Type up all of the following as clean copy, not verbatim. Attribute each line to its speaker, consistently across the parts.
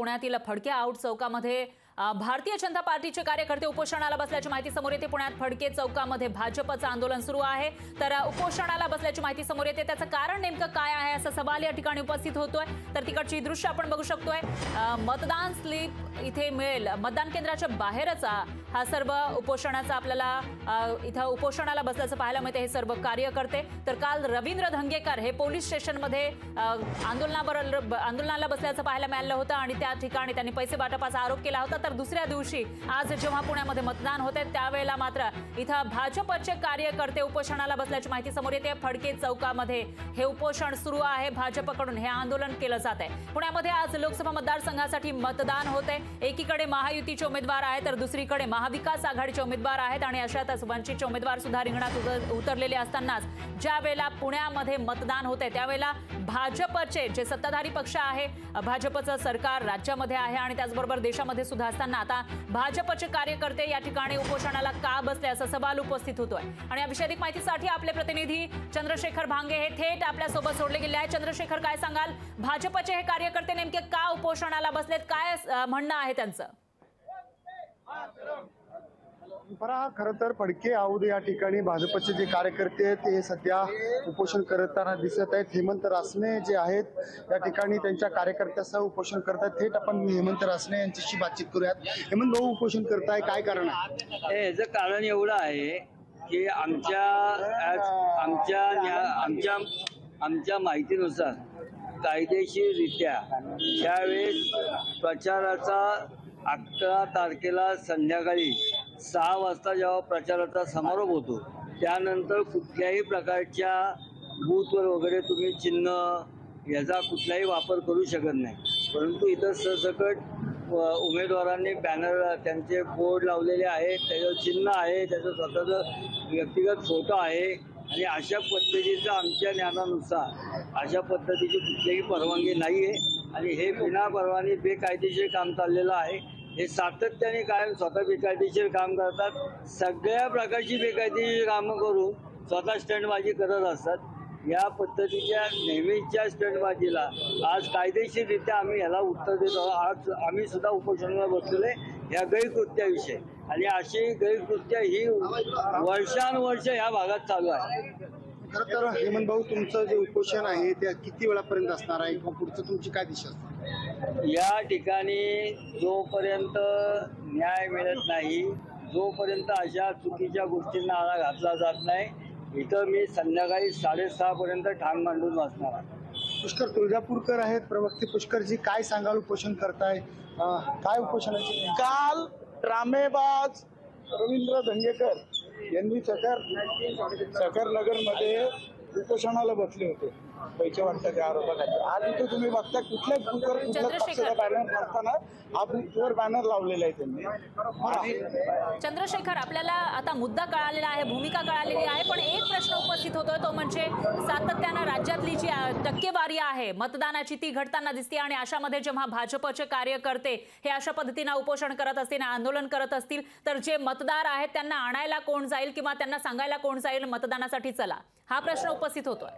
Speaker 1: पुण्यातील फडके आउट चौकामध्ये भारतीय जनता पार्टीचे कार्यकर्ते उपोषणाला बसल्याची माहिती समोर येते। पुण्यात फडके चौकामध्ये भाजपचं आंदोलन सुरू आहे। तर उपोषणाला बसल्याची माहिती समोर येते, त्याचं कारण नेमकं काय आहे असा सवाल या ठिकाणी उपस्थित होतोय। तर तिकडची दृश्य आपण बघू शकतोय। मतदान स्लिप इथे मिळेल, मतदान केंद्राच्या बाहेरच हा सर्व उपोषणाचा आपल्याला इथं उपोषणाला बसल्याचं पाहायला मिळते हे सर्व कार्यकर्ते। तर काल रवींद्र धंगेकर हे पोलीस स्टेशनमध्ये आंदोलनाला बसल्याचं पाहायला मिळालं होतं आणि त्या ठिकाणी त्यांनी पैसे वाटपाचा आरोप केला होता। तर दुसऱ्या दिवशी आज जेव्हा पुण्यामध्ये मतदान होते त्यावेळेला मात्र इथं भाजपचे कार्यकर्ते उपोषणाला बसल्याची माहिती समोर येते। फडके चौकामध्ये हे उपोषण सुरू आहे, भाजपकडून हे आंदोलन केलं जात आहे। पुण्यामध्ये आज लोकसभा मतदारसंघासाठी मतदान होते। एकीकडे महायुतीचे उमेदवार आहेत तर दुसरीकडे महाविकास आघाडीचे उमेदवार आहेत आणि अशातच वंचितचे उमेदवार सुद्धा रिंगणात उतरलेले असतानाच ज्या वेळेला पुण्यामध्ये मतदान होते त्यावेळेला भाजपचे जे सत्ताधारी पक्ष आहे, भाजपचं सरकार राज्यामध्ये आहे आणि त्याचबरोबर देशामध्ये सुद्धा असताना आता भाजपचे कार्यकर्ते या ठिकाणी उपोषणाला का बसले असा सवाल उपस्थित होतोय। आणि या विषयी अधिक माहितीसाठी आपले प्रतिनिधी चंद्रशेखर भांगे हे थेट आपल्यासोबत जोडले गेले आहेत। चंद्रशेखर, काय सांगाल, भाजपचे हे कार्यकर्ते नेमके का उपोषणाला बसलेत, काय म्हणणं आहे त्यांचं?
Speaker 2: खरं तर फडके आऊद या ठिकाणी भाजपचे जे कार्यकर्ते आहेत ते सध्या उपोषण करताना दिसत आहेत। हेमंत रासने जे आहेत या ठिकाणी त्यांच्या कार्यकर्त्यासह उपोषण करतात। थेट आपण हेमंत रासने यांच्याशी बातचीत करूयात। हेमंत भाऊ, उपोषण करताय, काय कारण आहे?
Speaker 3: याचं कारण एवढं आहे की आमच्या माहितीनुसार कायदेशीररित्या ज्यावेळेस प्रचाराचा 11 तारखेला संध्याकाळी 6 वाजता जेव्हा प्रचाराचा समारोप होतो त्यानंतर कुठल्याही प्रकारच्या बूथवर वगैरे तुम्ही चिन्ह याचा कुठलाही वापर करू शकत नाही। परंतु इथं सरसकट उमेदवारांनी बॅनर त्यांचे बोर्ड लावलेले आहेत, त्याचं चिन्ह आहे, त्याचं स्वतःचं व्यक्तिगत फोटो आहे आणि अशा पद्धतीचं आमच्या ज्ञानानुसार अशा पद्धतीची कुठलीही परवानगी नाही आहे आणि हे बिना परवानगी बेकायदेशीर काम चाललेलं आहे। हे सातत्याने कायम स्वतः बेकायदेशीर काम करतात, सगळ्या प्रकारची बेकायदेशीर कामं करून स्वतः स्टंटबाजी करत असतात। या पद्धतीच्या नेहमीच्या स्टंटबाजीला आज कायदेशीररित्या आम्ही याला उत्तर देत आहोत। आज आम्ही सुद्धा उपोषणाला बसलेलो आहे या गैरकृत्याविषयी आणि अशी गैरकृत्य ही वर्षानुवर्ष या भागात चालू आहे।
Speaker 2: खरं तर हेमंत भाऊ, तुमचं जे उपोषण आहे ते किती वेळापर्यंत असणार आहे किंवा पुढचं तुमची काय दिशा असणार?
Speaker 3: या ठिकाणी जोपर्यंत न्याय मिळत नाही, जोपर्यंत अशा चुकीच्या गोष्टींना आळा घातला जात नाही, इथं मी संध्याकाळी 6:30 पर्यंत ठाण मांडून बसणार आहे।
Speaker 2: पुष्कर तुळजापूरकर आहेत, प्रवक्ते पुष्करजी, काय सांगाल, उपोषण करताय, काय उपोषणाची?
Speaker 4: काल ड्रामेबाज रवींद्र धंगेकर यांनी सकरनगर मध्ये उपोषणाला बसले होते पैसे वाटण्याच्या आरोपाखाली। आज इथे तुम्ही बघता कुठल्या पक्षाचा बॅनर नसताना हा बूथवर बॅनर लावलेला आहे त्यांनी।
Speaker 1: चंद्रशेखर, आपल्याला आता मुद्दा कळालेला आहे, भूमिका कळालेली आहे, पण एक प्रश्न उपस्थित होतोय तो म्हणजे सातत्यानं राज्यातली जी टक्केवारी आहे मतदानाची ती घटताना दिसते आणि अशामध्ये जेव्हा भाजपचे कार्यकर्ते हे अशा पद्धतीने उपोषण करत असतील, आंदोलन करत असतील, तर जे मतदार आहेत त्यांना आणायला कोण जाईल किंवा त्यांना सांगायला कोण जाईल मतदानासाठी चला, हा प्रश्न उपस्थित होतोय।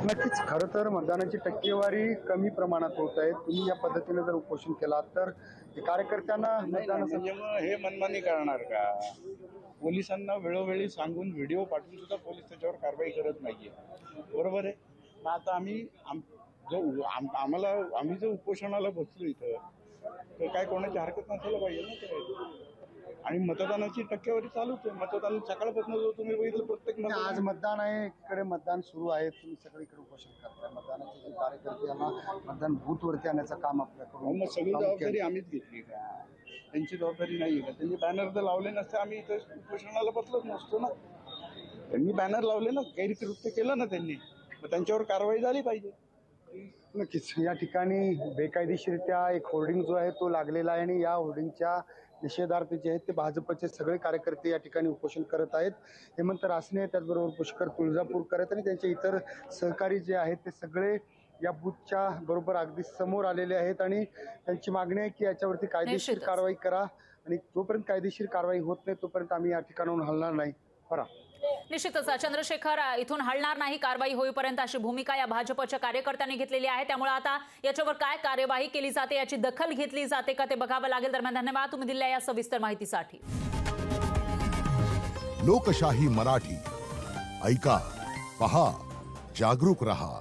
Speaker 2: नक्कीच, खरं तर मतदानाची टक्केवारी कमी प्रमाणात होत आहे। तुम्ही या पद्धतीने जर उपोषण केला तर कार्यकर्त्यांना
Speaker 4: म्हणजे हे मनमानी करणार का? पोलिसांना वेळोवेळी सांगून व्हिडिओ पाठवून सुद्धा पोलीस त्याच्यावर कारवाई करत नाहीये, बरोबर आहे? आता आम्ही जो उपोषणाला बसलो इथं तर काय कोणाची हरकत नसायला पाहिजे ना। आणि मतदानाची टक्केवारी चालूच आहे, मतदान सकाळपासून जो तुम्ही बघितलं प्रत्येक
Speaker 2: आज मतदान आहे, एकीकडे मतदान सुरू आहे, तुम्ही सगळीकडे उपोषण करताय। मतदानाचे जे कार्यकर्ते यांना मतदान बूथवरती आणण्याचं काम आपल्याकडून,
Speaker 4: मग सगळी जबाबदारी आम्हीच घेतली का? त्यांची जबाबदारी नाही का? त्यांनी बॅनर जर लावले नसते आम्ही इथं उपोषणाला बसलोच नसतो ना। त्यांनी बॅनर लावले ना, गैरकृत्य केलं ना त्यांनी, मग त्यांच्यावर कारवाई झाली पाहिजे।
Speaker 2: नक्कीच, या ठिकाणी बेकायदेशीरित्या एक होर्डिंग जो आहे तो लागलेला आहे आणि या होर्डिंगच्या निषेधार्थ जे आहेत ते भाजपचे सगळे कार्यकर्ते या ठिकाणी उपोषण करत आहेत। हेमंत रासने, त्याचबरोबर पुष्कर तुळजापूरकर आहेत आणि त्यांचे इतर सहकारी जे आहेत ते सगळे या बूथच्या बरोबर अगदी समोर आलेले आहेत आणि त्यांची मागणी आहे की याच्यावरती कायदेशीर कारवाई करा आणि जोपर्यंत कायदेशीर कारवाई होत नाही तोपर्यंत आम्ही या ठिकाणाहून हलणार नाही। बरं।
Speaker 1: निश्चितच चंद्रशेखर इथून हलणार नाही कारवाई होईपर्यंत अशी भूमिका या भाजपच्या कार्यकर्त्यांनी घेतलेली आहे। त्यामुळे आता याच्यावर काय कार्यवाही केली जाते, याची दखल घेतली जाते का ते बघावं लागेल। दरम्यान धन्यवाद तुम्ही दिलेल्या या सविस्तर माहितीसाठी।
Speaker 5: लोकशाही मराठी ऐका, पहा, जागरूक रहा।